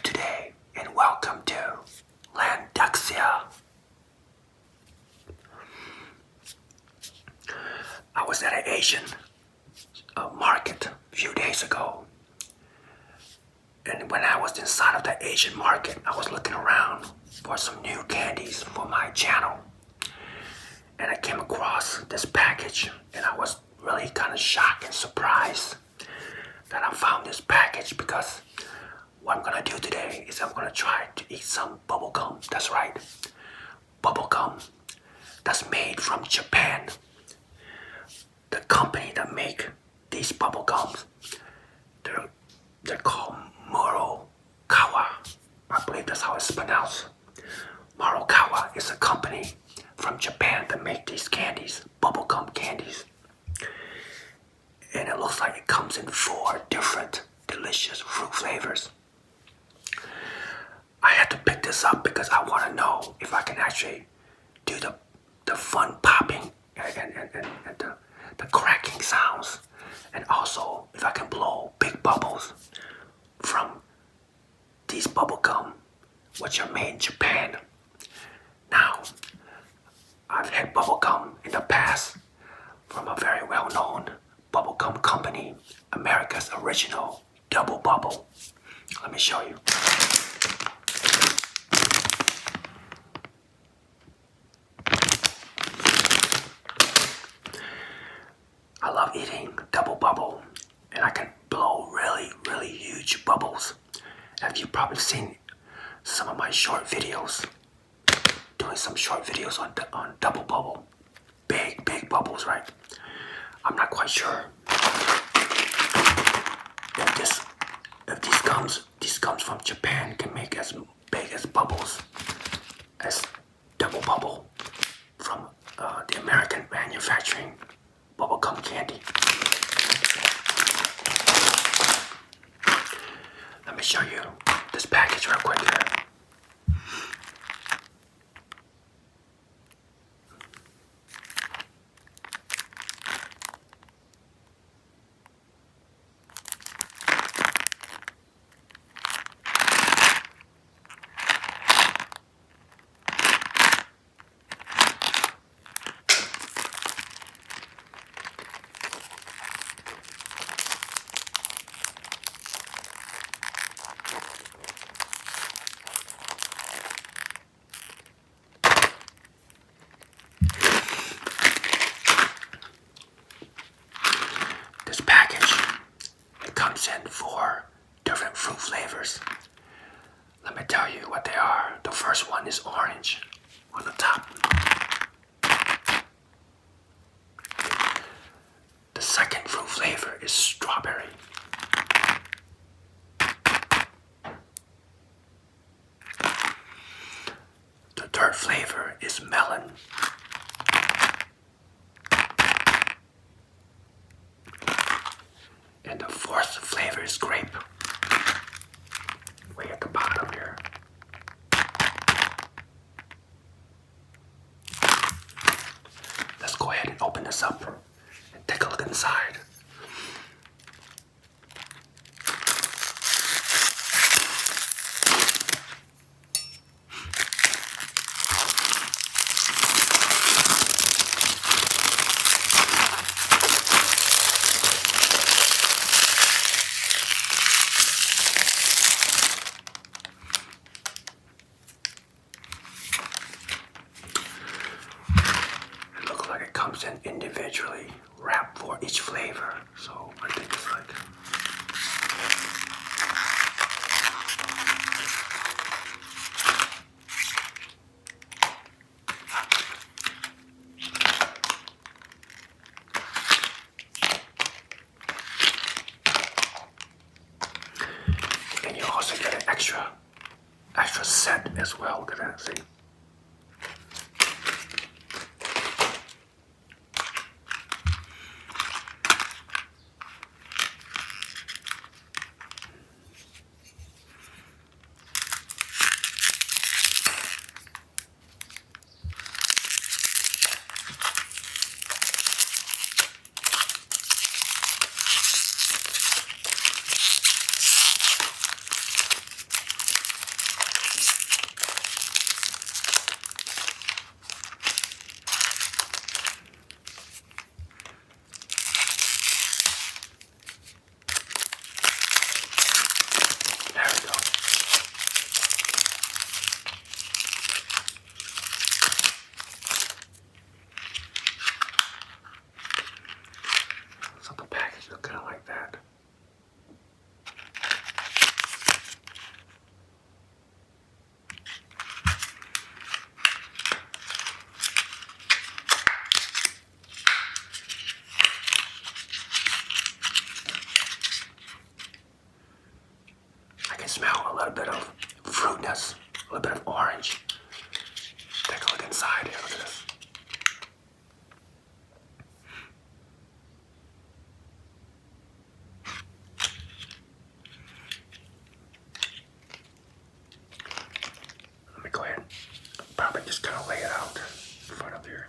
today and welcome to Landuxia. I was at an Asian market a few days ago, and when I was inside of the Asian market, I was looking around for some new candies for my channel, and I came across this package, and I was really kind of shocked and surprised that I found this package, because what I'm gonna do today is I'm gonna try to eat some bubble gum. That's right, bubble gum that's made from Japan. The company that make these bubble gums, they're called Marukawa. I believe that's how it's pronounced. Marukawa is a company from Japan that make these candies, bubble gum candies. And it looks like it comes in 4 different delicious fruit flavors. I had to pick this up because I want to know if I can actually do the fun popping and the cracking sounds, and also if I can blow big bubbles from these bubble gum, which are made in Japan. Now, I've had bubble gum in the past from a very well-known bubble gum company, America's original Double Bubble. Let me show you. I love eating Double Bubble, and I can blow really, really huge bubbles. Have you probably seen some of my short videos? Doing some short videos on Double Bubble. Big bubbles, right? I'm not quite sure if these gums from Japan can make as big as bubbles as Double Bubble from the American manufacturing bubblegum candy. Let me show you this package real quick here. This package, it comes in 4 different fruit flavors. Let me tell you what they are. The first one is orange on the top. The second fruit flavor is strawberry. The third flavor is melon. And the 4th flavor is grape. Way at the bottom here. Let's go ahead and open this up and take a look inside. It comes in individually wrapped for each flavor, so I think it's like and you also get an extra set as well. Look at that, see? orange. Take a look inside here. Look at this. Let me go ahead and probably just kind of lay it out in front of here.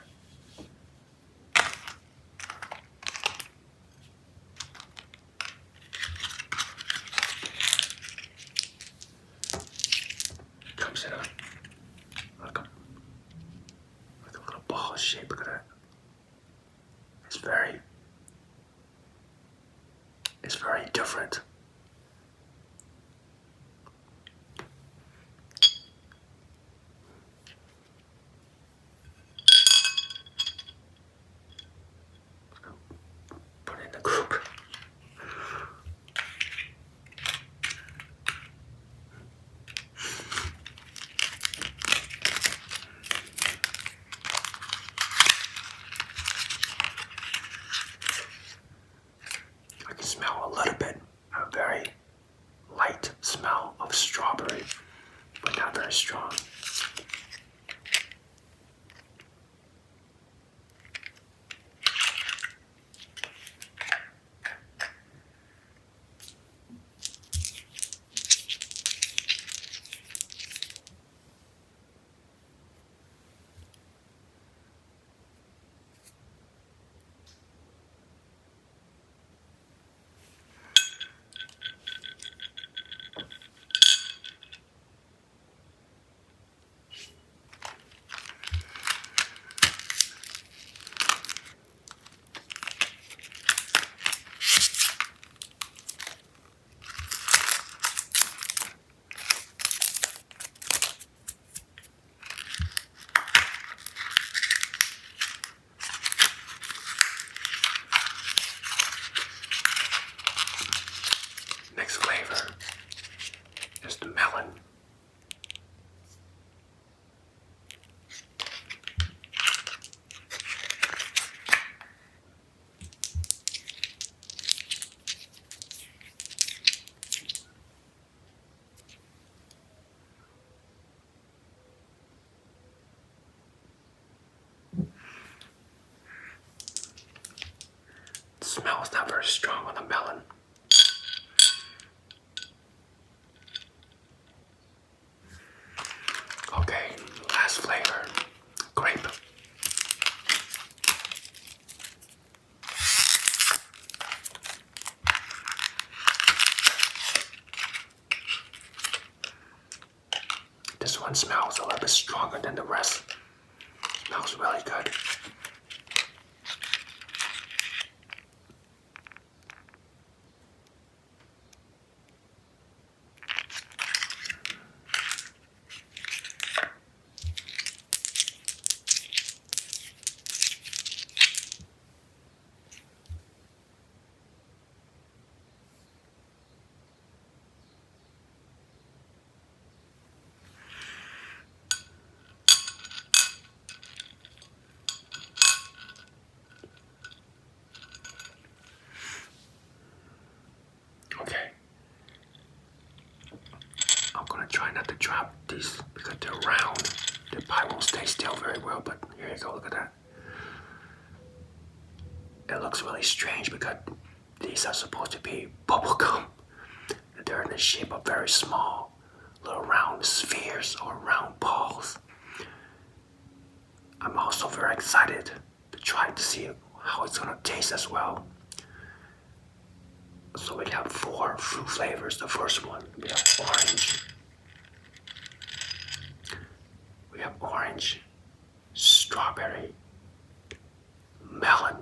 Comes in like a little ball shape. Look at that. It's very different. Put it in the group. I can smell a little bit, a very light smell of strawberry, but not very strong. Next flavor is the melon. The smell is not very strong on the melon. Okay, last flavor, grape. This one smells a little bit stronger than the rest. Smells really good. Okay. I'm gonna try not to drop these because they're round. The pie won't stay still very well, but here you go, look at that. It looks really strange because these are supposed to be bubble gum. They're in the shape of very small little round spheres or round balls. I'm also very excited to try to see how it's gonna taste as well. So we have 4 fruit flavors. The first one, we have orange. We have orange, strawberry, melon,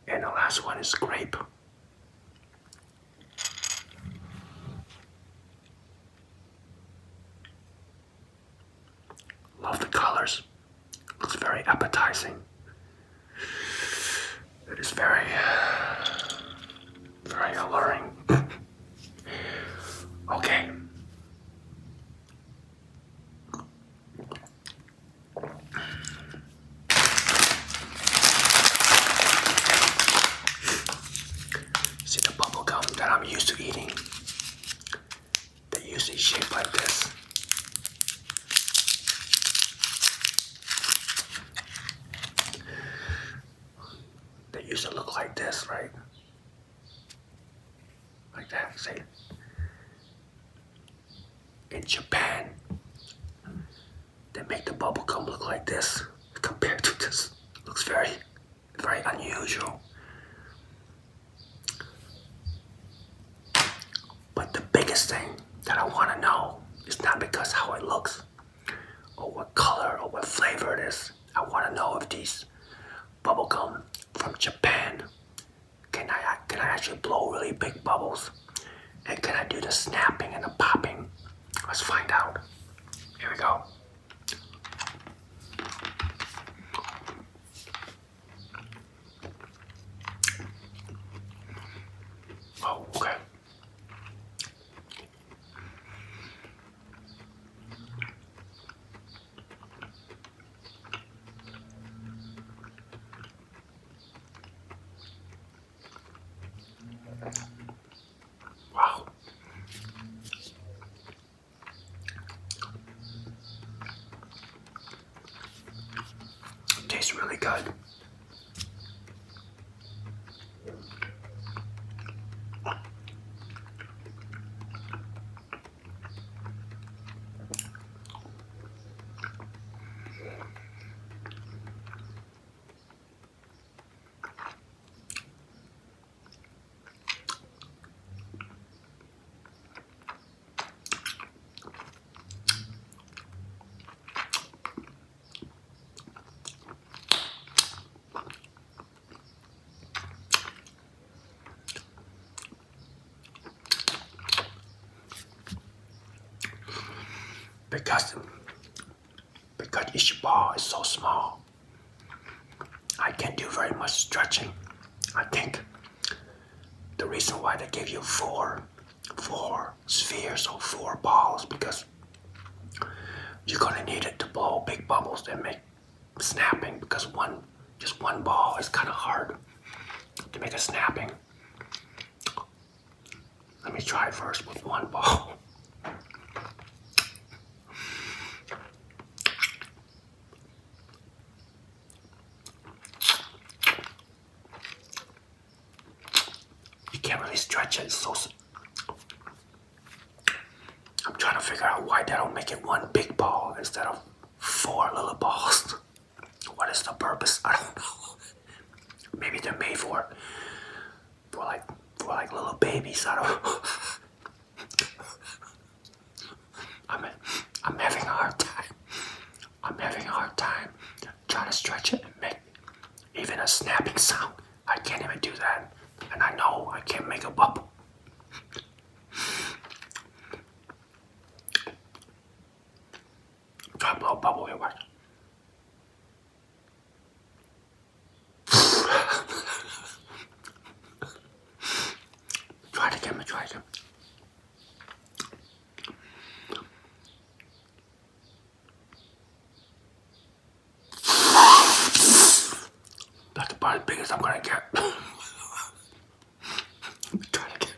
and the last one is grape. Love the colors. Looks very appetizing. It is very alluring. Okay. See the bubble gum that I'm used to eating? They're usually shaped like this. used to look like this, right? Like that, see? In Japan, they make the bubble gum look like this compared to this. Looks very, very unusual. But the biggest thing that I want to know is not because how it looks or what color or what flavor it is. I want to know if these bubble gum from Japan can I actually blow really big bubbles, and can I do the snapping and the popping? Let's find out. Here we go. Oh, okay. Wow. It tastes really good. Because each ball is so small, I can't do very much stretching. I think the reason why they give you four spheres or 4 balls, because you're gonna need it to blow big bubbles and make snapping, because just one ball is kind of hard to make a snapping. Let me try first with 1 ball. You can't really stretch it. It's so. I'm trying to figure out why they don't make it 1 big ball instead of 4 little balls. What is the purpose? I don't know. Maybe they're made for like little babies. I don't know. I'm having a hard time. I'm having a hard time trying to stretch it and make even a snapping sound. I can't even do that. And I know I can't make a bubble. Try to blow a bubble here, watch. Try it again, try it again. That's about as big as I'm gonna get. Try it again.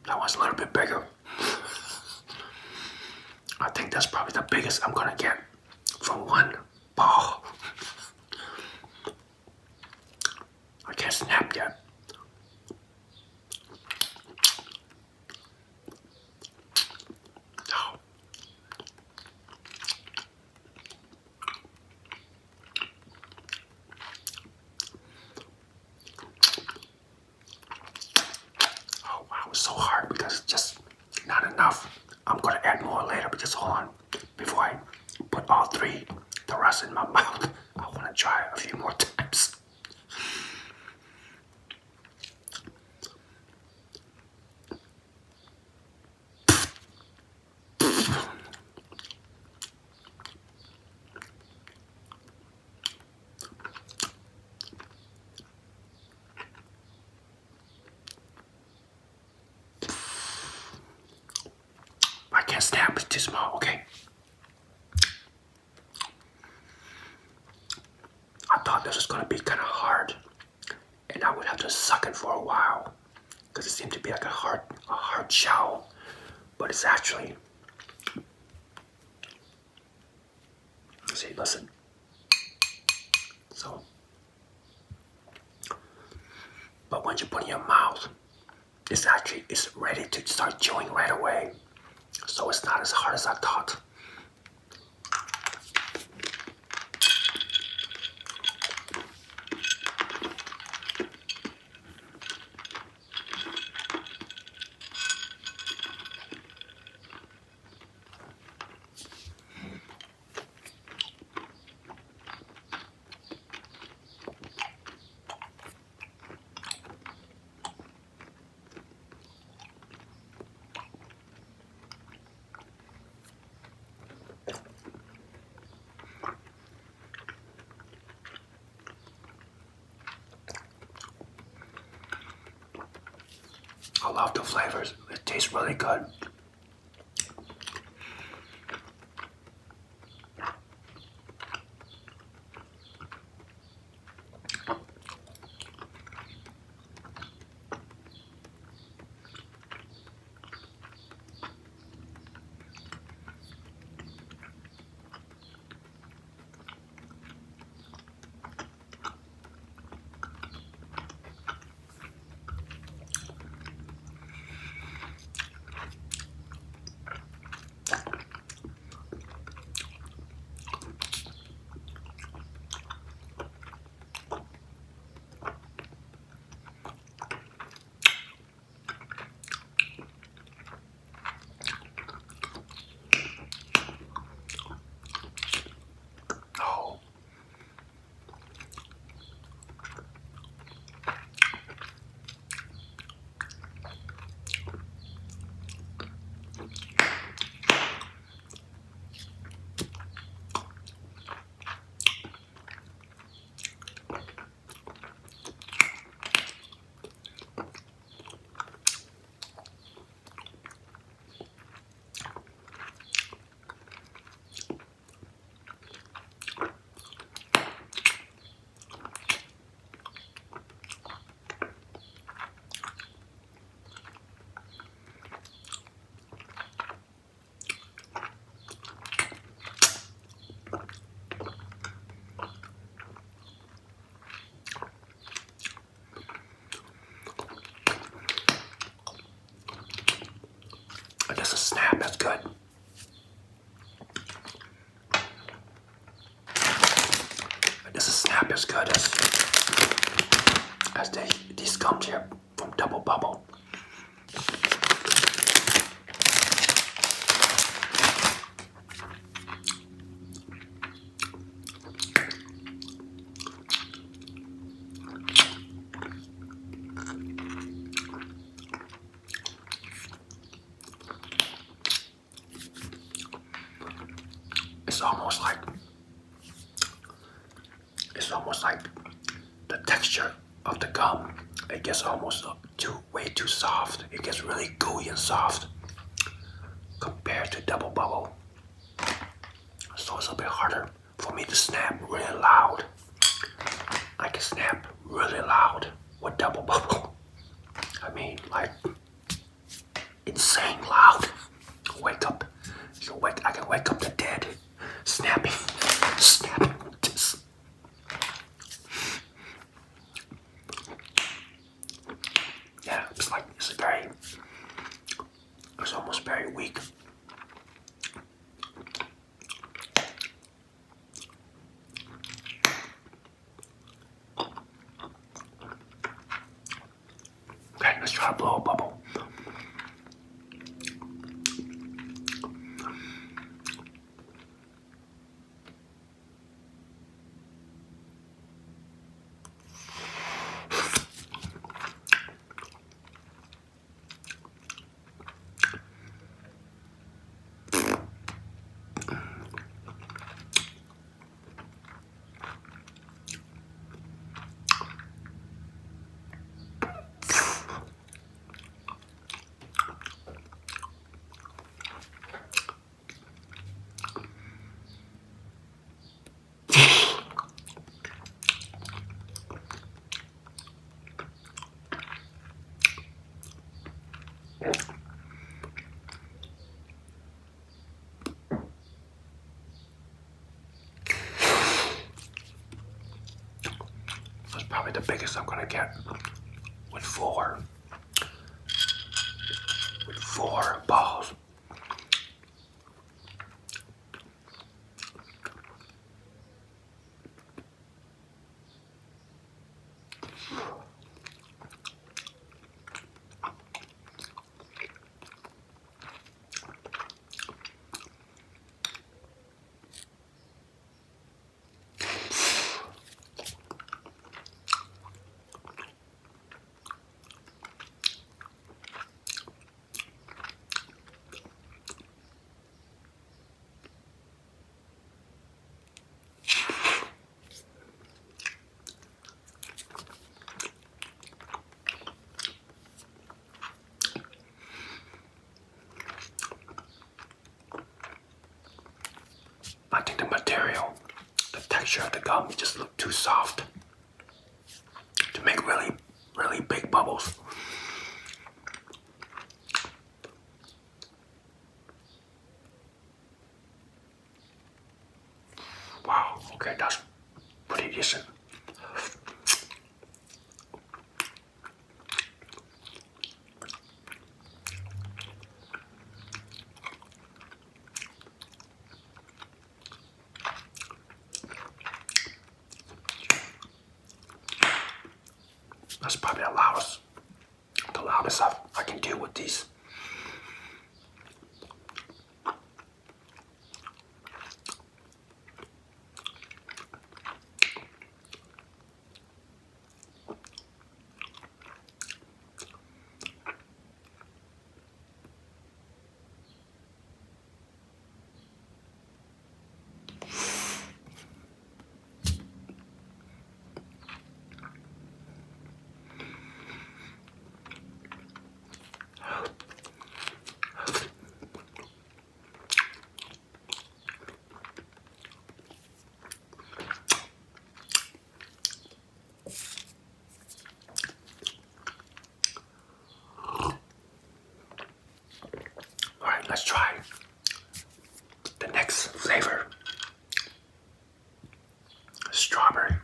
That one's a little bit bigger. I think that's probably the biggest I'm gonna get from 1 ball. I can't snap yet. Oh. Oh wow, it's so hard because it's just not enough. I'm gonna add more later, but just hold on. Before I put all 3, the rest in my mouth, I wanna try it a few more times. can't snap, it's too small, okay? I thought this was gonna be kind of hard, and I would have to suck it for a while, because it seemed to be like a hard shell, but it's actually. See, listen. So, but once you put it in your mouth, it's ready to start chewing right away. So it's not as hard as I thought. I love the flavors. It tastes really good. Oh. Just a snap, that's good. Just a snap as good as these gums here from Double Bubble. It's almost like the texture of the gum. It gets almost way too soft. It gets really gooey and soft compared to Double Bubble. So it's a bit harder for me to snap really loud. I can snap really loud with Double Bubble. I mean, like insane loud. Wake up. I can wake up the dead. Snapping. Just. Yeah, it's almost very weak. Okay, let's try to blow a bubble. biggest I'm gonna get with four balls. I think the material, the texture of the gum just looked too soft to make really, really big bubbles. Wow, okay, that's pretty decent. That's probably the loudest I can do with these. Alright, let's try the next flavor. Strawberry.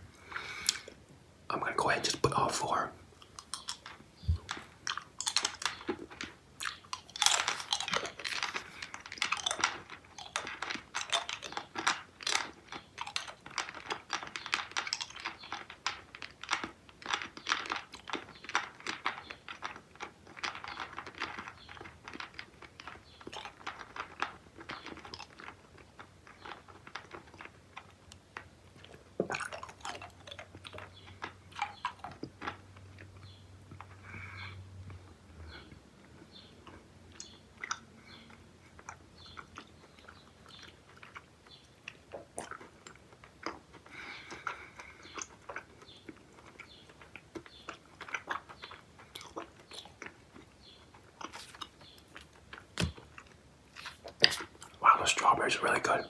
I'm gonna go ahead and just put all four. Wow, the strawberries are really good.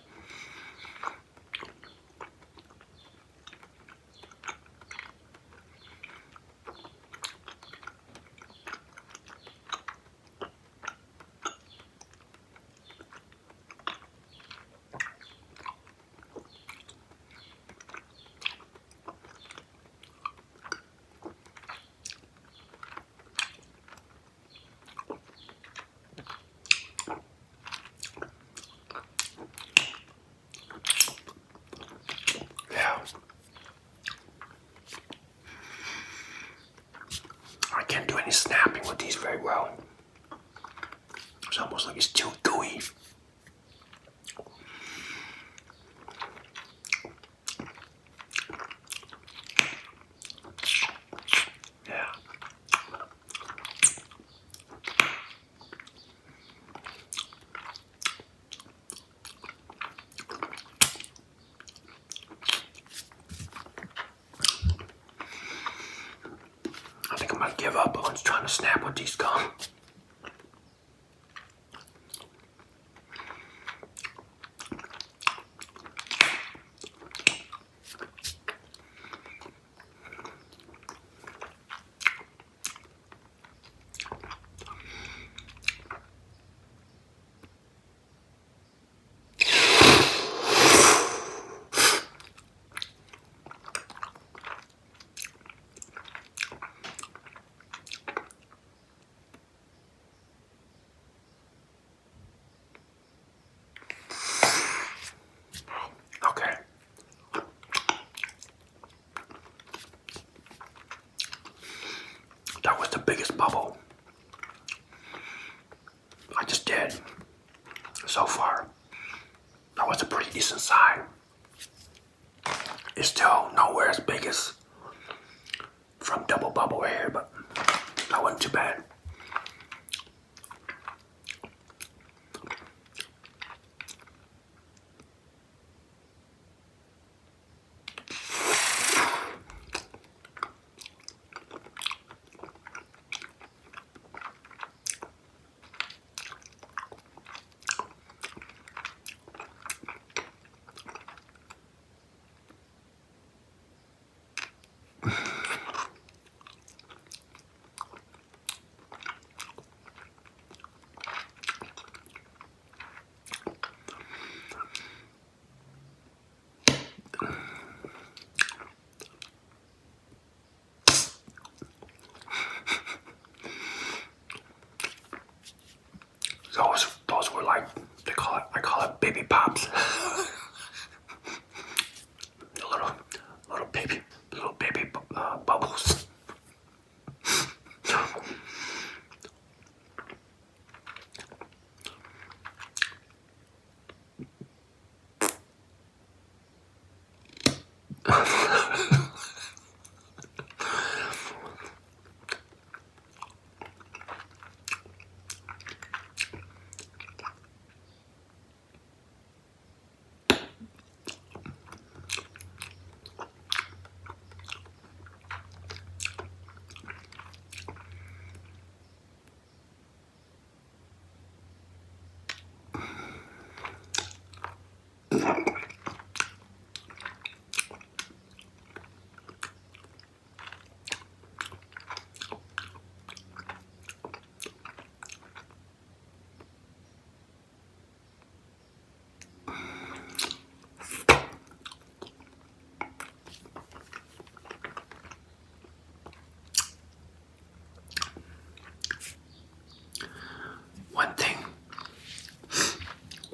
Yeah. I can't do any snapping with these very well. It's almost like it's too gooey. Yeah. I think I'm gonna give up on trying to snap with these gum. bubble. I just did. So far, that was a pretty decent size. It's still nowhere as big as from double bubble right here, but that wasn't too bad. Those were like, I call it baby pops. little baby bubbles.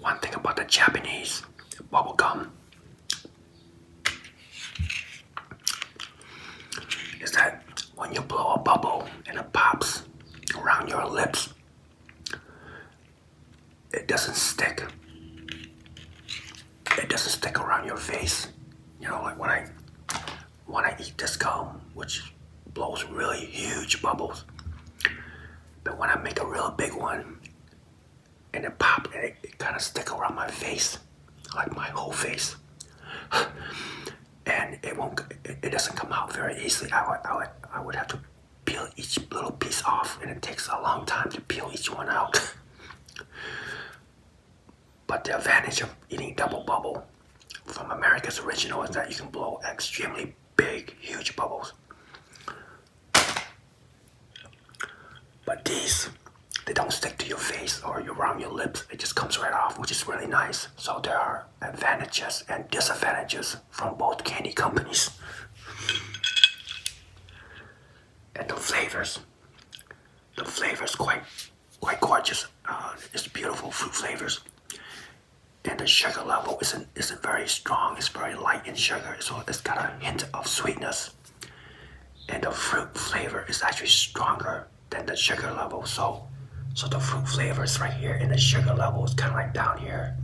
One thing about the Japanese bubble gum is that when you blow a bubble and it pops around your lips, it doesn't stick. It doesn't stick around your face. You know, like when I eat this gum, which blows really huge bubbles, but when I make a real big one and it pop, and it kind of stick around my face, like my whole face, and it doesn't come out very easily. I would have to peel each little piece off, and it takes a long time to peel each one out. But the advantage of eating double bubble from America's Original is that you can blow extremely big, huge bubbles. But these, they don't stick to your face or around your lips. It just comes right off, which is really nice. So there are advantages and disadvantages from both candy companies. And the flavors quite gorgeous. It's beautiful fruit flavors. And the sugar level isn't very strong. It's very light in sugar, so it's got a hint of sweetness. And the fruit flavor is actually stronger than the sugar level. So the fruit flavor is right here, and the sugar level is kind of like down here.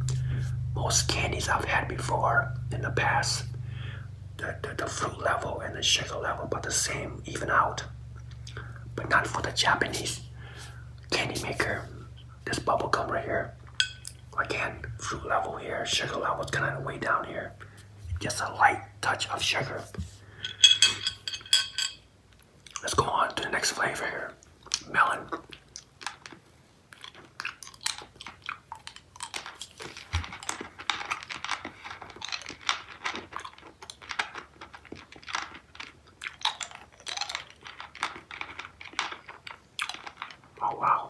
Most candies I've had before in the past, the fruit level and the sugar level about the same, even out. But not for the Japanese candy maker. This bubble gum right here. Again, fruit level here, sugar level is kind of way down here. Just a light touch of sugar. Let's go on to the next flavor here. Melon. Oh wow.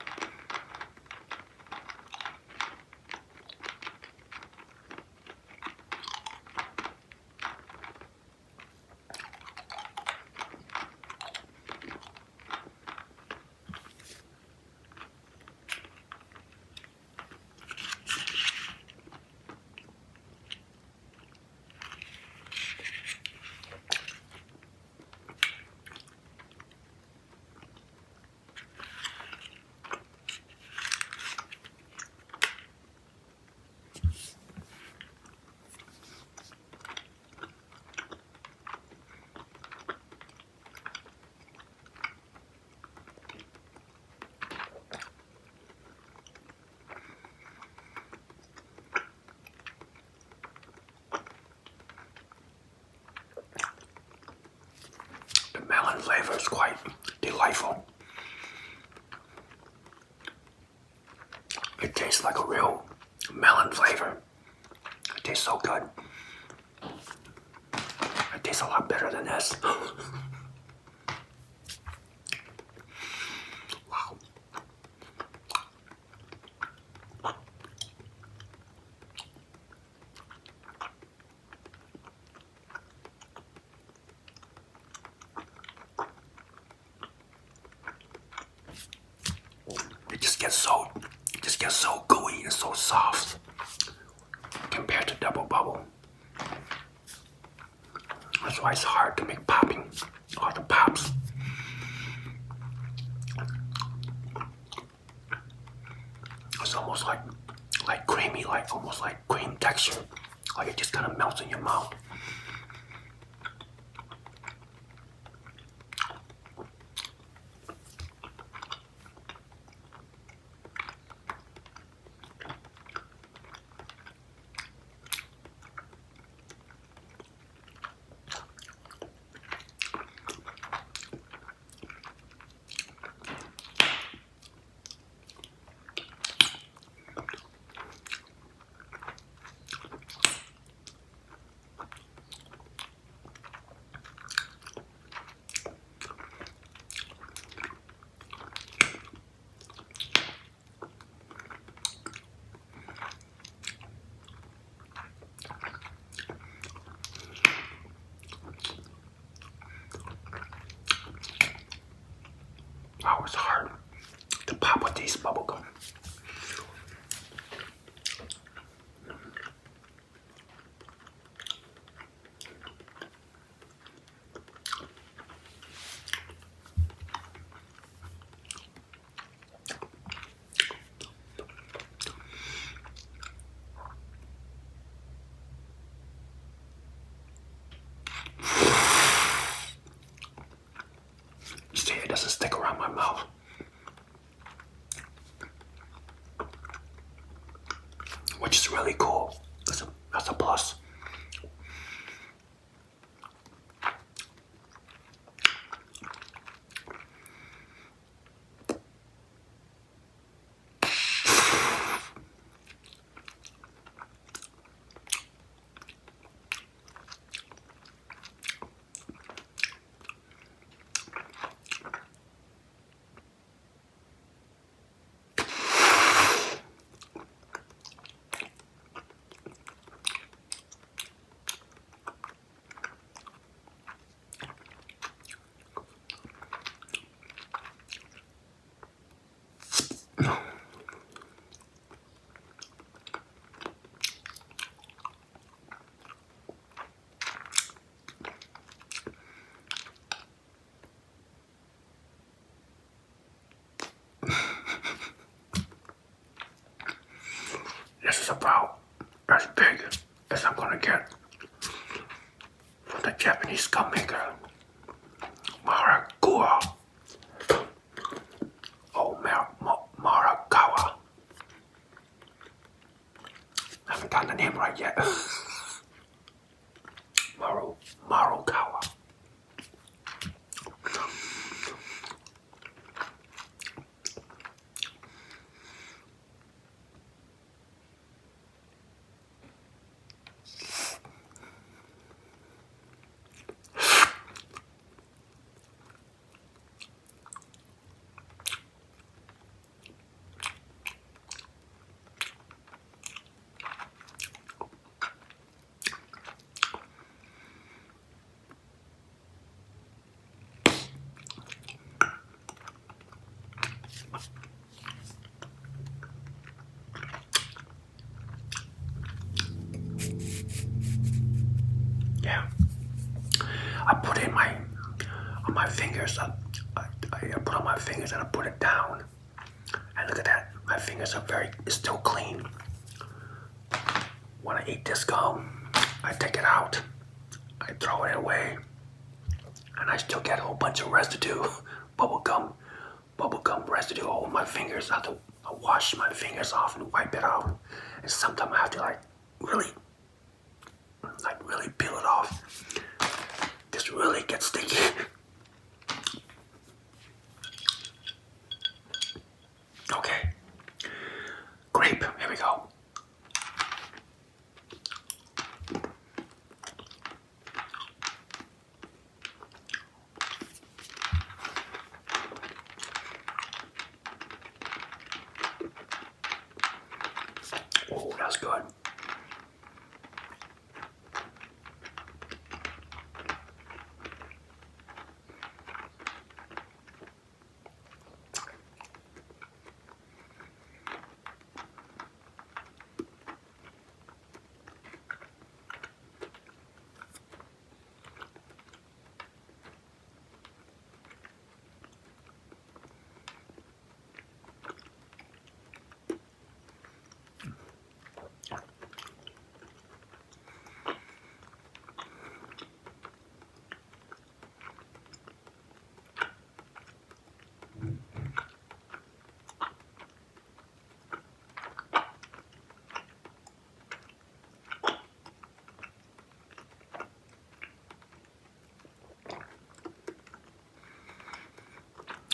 flavor is quite delightful. It tastes like a real melon flavor. It tastes so good. It tastes a lot better than this. Wow. It just gets so gooey and so soft compared to double bubble. That's why it's hard to make popping or the pops. It's almost like creamy, almost like cream texture. Like it just kind of melts in your mouth. Wow, it's hard to pop with these bubblegum. You see, it doesn't stick around my mouth. Which is really cool. That's a plus. This is about as big as I'm gonna get from the Japanese gum maker, Marukawa. Oh, Marukawa. I haven't gotten the name right yet. Marukawa. Yeah, I put it on my fingers. I put on my fingers and I put it down. And look at that, my fingers are it's still clean. When I eat this gum, I take it out, I throw it away, and I still get a whole bunch of residue, bubblegum residue all over my fingers. I have to wash my fingers off and wipe it off. And sometimes I have to really peel it off. This really gets sticky. Okay. Grape. Here we go. Oh, that's good.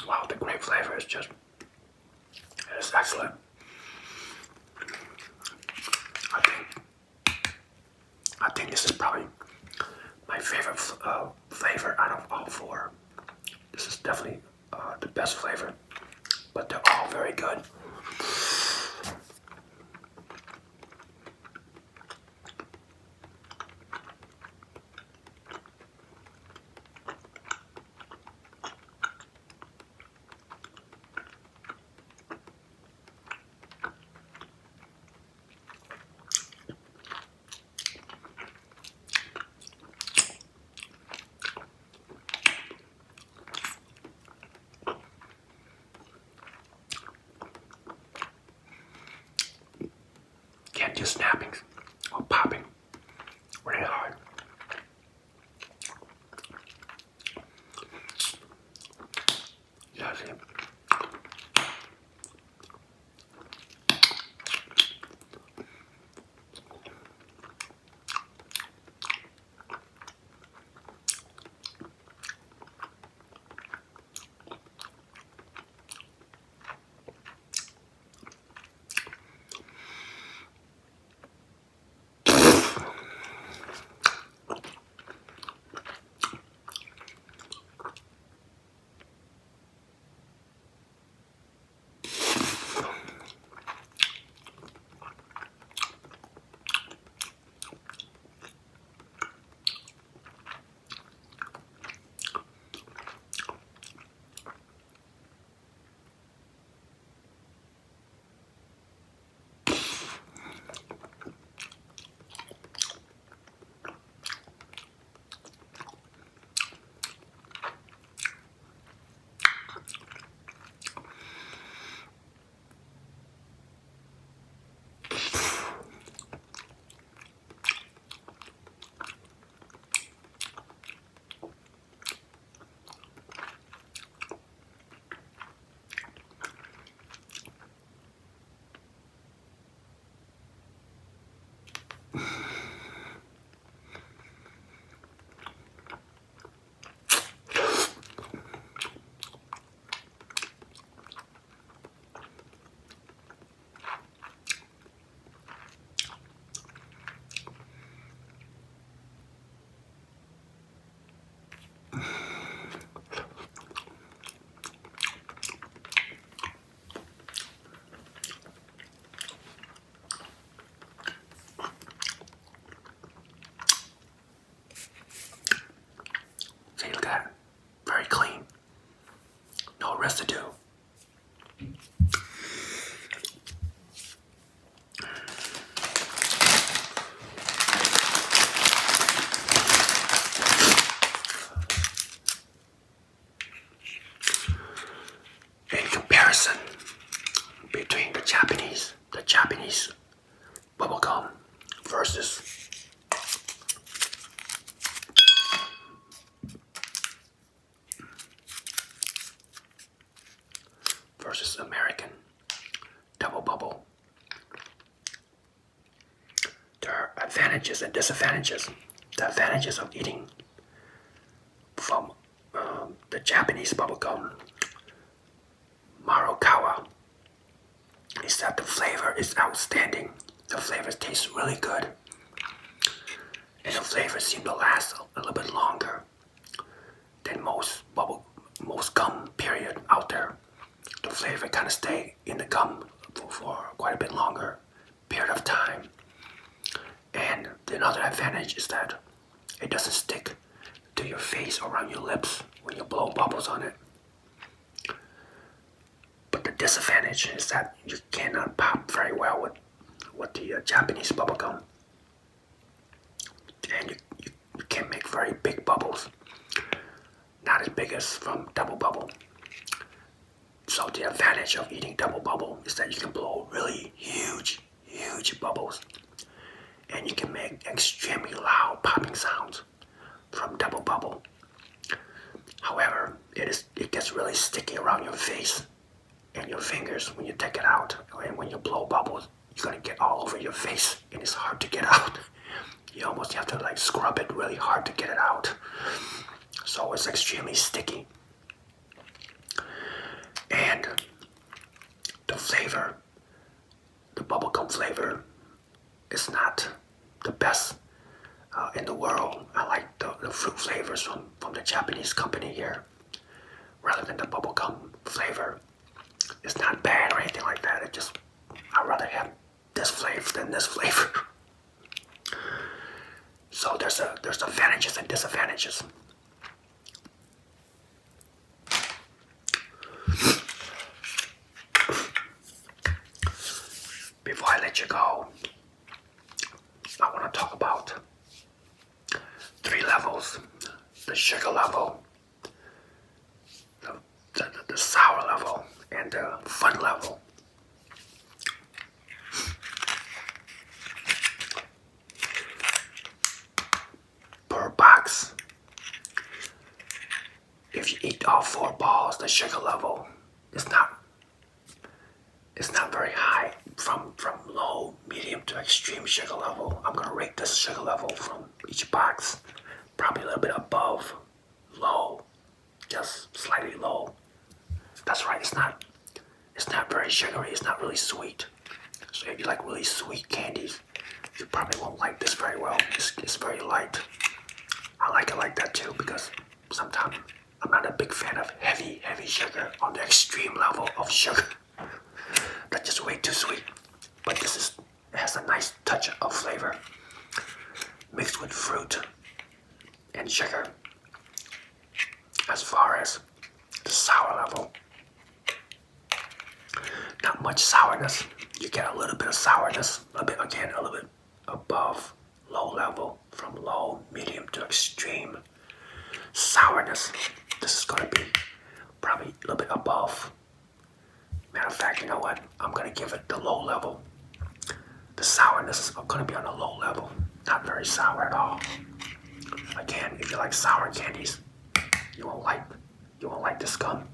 Wow, the grape flavor is just, it's excellent. I think, I think this is probably my favorite flavor out of all four. This is definitely the best flavor, but they're all very good. Can't do snapping or popping really hard. Yeah, see. See, look at that. Very clean. No residue. In comparison between the Japanese bubblegum versus American double bubble. There are advantages and disadvantages. The advantages of eating from the Japanese bubblegum, Marukawa, is that the flavor is outstanding. The flavor tastes really good. And the flavors seem to last a little bit longer than most gum period out there. The flavor kind of stay in the gum for quite a bit longer period of time. And another advantage is that it doesn't stick to your face or around your lips when you blow bubbles on it. But the disadvantage is that you cannot pop very well with the Japanese bubble gum. And you can't make very big bubbles. Not as big as from double bubble. So the advantage of eating double bubble is that you can blow really huge bubbles. And you can make extremely loud popping sounds from double bubble. However, it gets really sticky around your face and your fingers when you take it out. And when you blow bubbles, you're gonna get all over your face and it's hard to get out. You almost have to like scrub it really hard to get it out. So it's extremely sticky. And the flavor, the bubblegum flavor, is not the best in the world. I like the fruit flavors from the Japanese company here, rather than the bubblegum flavor. It's not bad or anything like that. I'd rather have this flavor than this flavor. So there's advantages and disadvantages. Before I let you go, I want to talk about 3 levels: the sugar level, the sour level, and the fun level. Per box, if you eat all 4 balls, the sugar level is not very high. From low, medium to extreme sugar level, I'm gonna rate this sugar level from each box probably a little bit above low, just slightly low. That's right, it's not very sugary, it's not really sweet. So if you like really sweet candies, you probably won't like this very well. It's very light. I like it like that too, because sometimes I'm not a big fan of heavy sugar on the extreme level of sugar. That's just way too sweet. But it has a nice touch of flavor mixed with fruit and sugar. As far as the sour level, not much sourness. You get a little bit of sourness, a little bit above low level, from low, medium to extreme sourness. This is going to be probably a little bit above. Matter of fact, you know what? I'm going to give it the low level. The sourness is going to be on a low level. Not very sour at all. Again, if you like sour candies, you won't like this gum.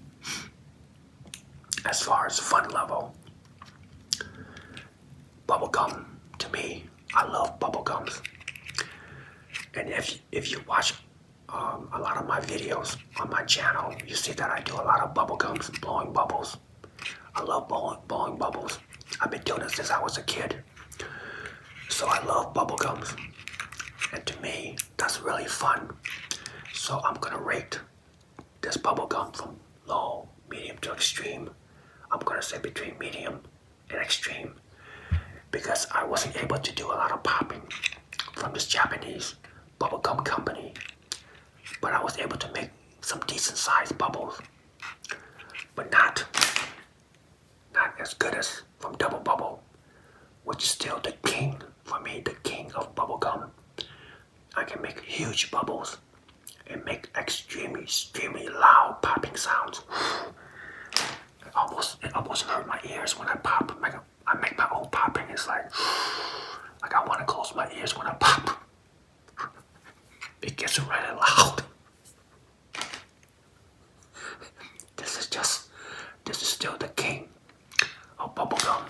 As far as fun level, bubblegum, to me, I love bubblegums. And if you watch a lot of my videos on my channel, you see that I do a lot of bubblegums, blowing bubbles. I love blowing bubbles. I've been doing this since I was a kid. So I love bubblegums. And to me, that's really fun. So I'm gonna rate this bubblegum from low, medium to extreme. I'm gonna say between medium and extreme, because I wasn't able to do a lot of popping from this Japanese bubblegum company. But I was able to make some decent sized bubbles. But not as good as from Double Bubble, which is still the king for me, the king of bubblegum. I can make huge bubbles and make extremely loud popping sounds. It almost hurt my ears when I pop. I make my own popping. It's like I want to close my ears when I pop. It gets really loud. This is still the king of bubblegum.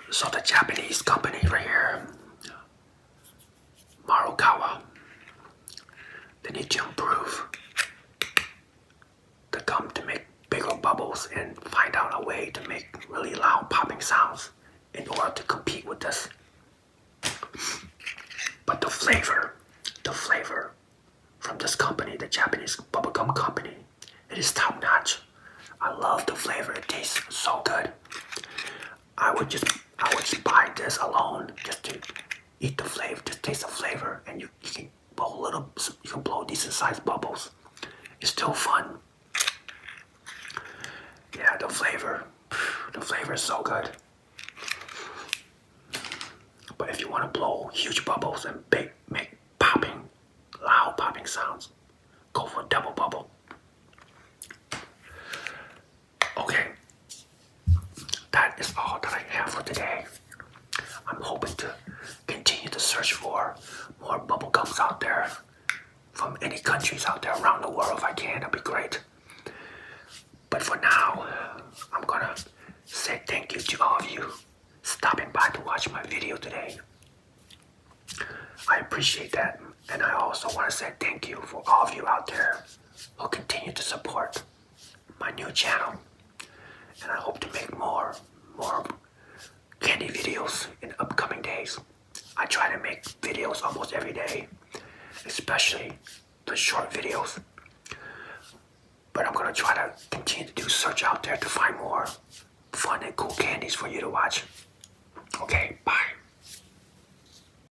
So the Japanese company right here, Marukawa, they need to improve the gum to make bigger bubbles and really loud popping sounds in order to compete with this. But the flavor from this company, the Japanese bubblegum company, it is top notch. I love the flavor. It tastes so good. I would just buy this alone just to eat the flavor, just taste the flavor, and you can blow decent sized bubbles. It's still fun. Yeah, the flavor is so good. But if you want to blow huge bubbles and make loud popping sounds, go for double bubble. Okay, that is all that I have for today. I'm hoping to continue to search for more bubble gums out there from any countries out there around the world if I can. That'd be great. But for now, I'm gonna say thank you to all of you stopping by to watch my video today. I appreciate that, and I also want to say thank you for all of you out there who continue to support my new channel. And I hope to make more candy videos in upcoming days. I try to make videos almost every day, especially the short videos. But I'm gonna try to continue to do search out there to find more fun and cool candies for you to watch.